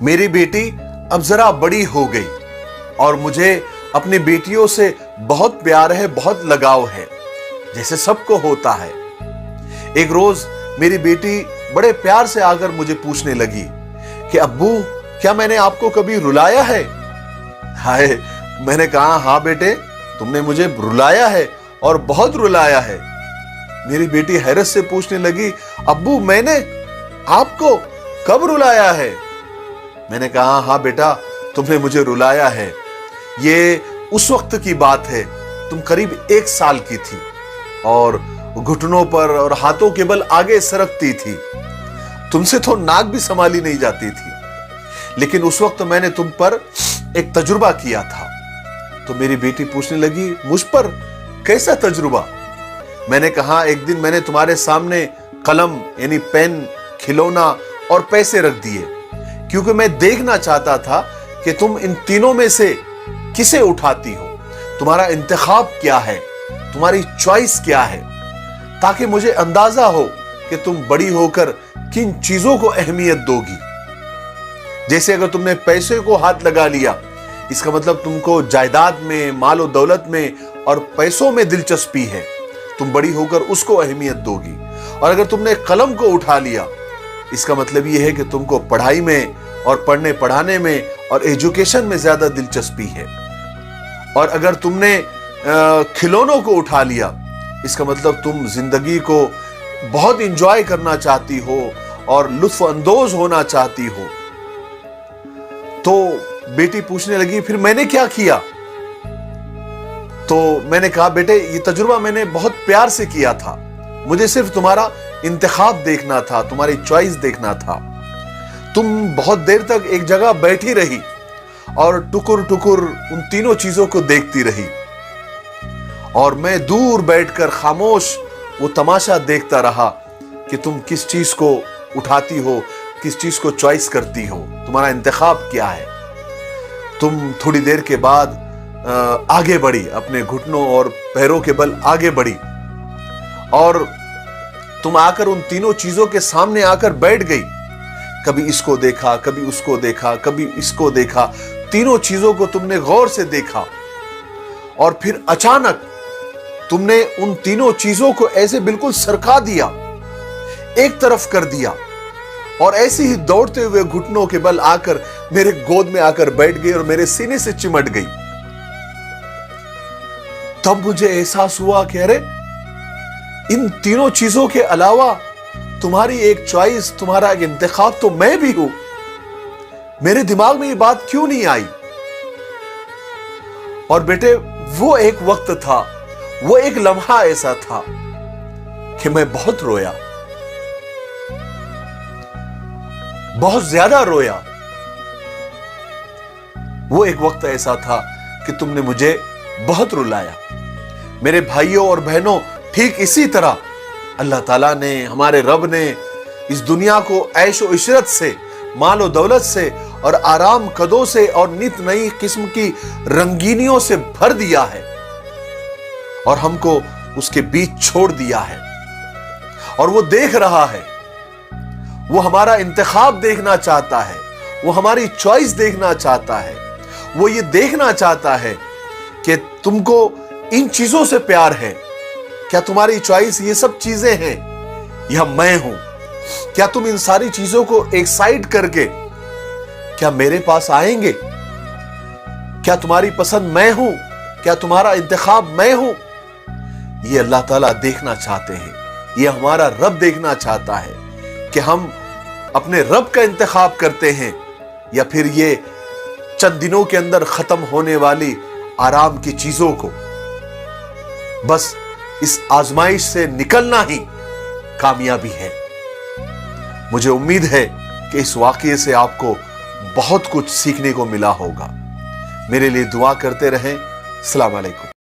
मेरी बेटी अब जरा बड़ी हो गई और मुझे अपनी बेटियों से बहुत प्यार है, बहुत लगाव है, जैसे सबको होता है। एक रोज मेरी बेटी बड़े प्यार से आकर मुझे पूछने लगी कि अब्बू, क्या मैंने आपको कभी रुलाया है? हाय, मैंने कहा हाँ बेटे, तुमने मुझे रुलाया है और बहुत रुलाया है। मेरी बेटी हैरत से पूछने लगी, अब्बू मैंने आपको कब रुलाया है? मैंने कहा हाँ बेटा, तुमने मुझे रुलाया है। ये उस वक्त की बात है, तुम करीब 1 साल की थी और घुटनों पर और हाथों के बल आगे सरकती थी। तुमसे तो नाक भी संभाली नहीं जाती थी। लेकिन उस वक्त मैंने तुम पर एक तजुर्बा किया था। तो मेरी बेटी पूछने लगी, मुझ पर कैसा तजुर्बा? मैंने कहा एक दिन मैंने तुम्हारे सामने कलम यानी पेन, खिलौना और पैसे रख दिए, क्योंकि मैं देखना चाहता था कि तुम इन तीनों में से किसे उठाती हो, तुम्हारा इंतखाब क्या है, तुम्हारी चॉइस क्या है, ताकि मुझे अंदाजा हो कि तुम बड़ी होकर किन चीजों को अहमियत दोगी। जैसे अगर तुमने पैसे को हाथ लगा लिया, इसका मतलब तुमको जायदाद में, मालो दौलत में और पैसों में दिलचस्पी है, तुम बड़ी होकर उसको अहमियत दोगी। और अगर तुमने कलम को उठा लिया, इसका मतलब यह है कि तुमको पढ़ाई में और पढ़ने पढ़ाने में और एजुकेशन में ज्यादा दिलचस्पी है। और अगर तुमने खिलौनों को उठा लिया, इसका मतलब तुम जिंदगी को बहुत इंजॉय करना चाहती हो और लुत्फ अंदोज होना चाहती हो। तो बेटी पूछने लगी, फिर मैंने क्या किया? तो मैंने कहा बेटे, ये तजुर्बा मैंने बहुत प्यार से किया था, मुझे सिर्फ तुम्हारा इंतखाब देखना था, तुम्हारी चॉइस देखना था। तुम बहुत देर तक एक जगह बैठी रही और टुकुर टुकुर उन तीनों चीजों को देखती रही, और मैं दूर बैठकर खामोश वो तमाशा देखता रहा कि तुम किस चीज को उठाती हो, किस चीज को चॉइस करती हो, तुम्हारा इंतखाब क्या है। तुम थोड़ी देर के बाद आगे बढ़ी, अपने घुटनों और पैरों के बल आगे बढ़ी, और तुम आकर उन तीनों चीजों के सामने आकर बैठ गई। कभी इसको देखा, कभी उसको देखा, कभी इसको देखा, तीनों चीजों को तुमने गौर से देखा, और फिर अचानक तुमने उन तीनों चीजों को ऐसे बिल्कुल सरका दिया, एक तरफ कर दिया, और ऐसे ही दौड़ते हुए घुटनों के बल आकर मेरे गोद में आकर बैठ गई और मेरे सीने से चिमट गई। तब मुझे एहसास हुआ कि अरे, इन तीनों चीजों के अलावा तुम्हारी एक चॉइस, तुम्हारा एक इंतखाब तो मैं भी हूं। मेरे दिमाग में ये बात क्यों नहीं आई? और बेटे, वो एक वक्त था, वो एक लम्हा ऐसा था कि मैं बहुत रोया, बहुत ज्यादा रोया। वो एक वक्त ऐसा था कि तुमने मुझे बहुत रुलाया। मेरे भाइयों और बहनों, ठीक इसी तरह अल्लाह ताला ने, हमारे रब ने इस दुनिया को ऐशो इशरत से, मालो दौलत से और आराम कदों से और नित नई किस्म की रंगीनियों से भर दिया है, और हमको उसके बीच छोड़ दिया है। और वो देख रहा है, वो हमारा इंतखाब देखना चाहता है, वो हमारी चॉइस देखना चाहता है। वो ये देखना चाहता है कि तुमको इन चीजों से प्यार है, क्या तुम्हारी चॉइस ये सब चीजें हैं या मैं हूं? क्या तुम इन सारी चीजों को एक साइड करके क्या मेरे पास आएंगे? क्या तुम्हारी पसंद मैं हूं? क्या तुम्हारा इंतखाब मैं हूं? ये अल्लाह ताला देखना चाहते हैं, ये हमारा रब देखना चाहता है कि हम अपने रब का इंतखाब करते हैं या फिर ये चंद दिनों के अंदर खत्म होने वाली आराम की चीजों को। बस इस आजमाइश से निकलना ही कामयाबी है। मुझे उम्मीद है कि इस वाकये से आपको बहुत कुछ सीखने को मिला होगा। मेरे लिए दुआ करते रहें। अस्सलाम वालेकुम।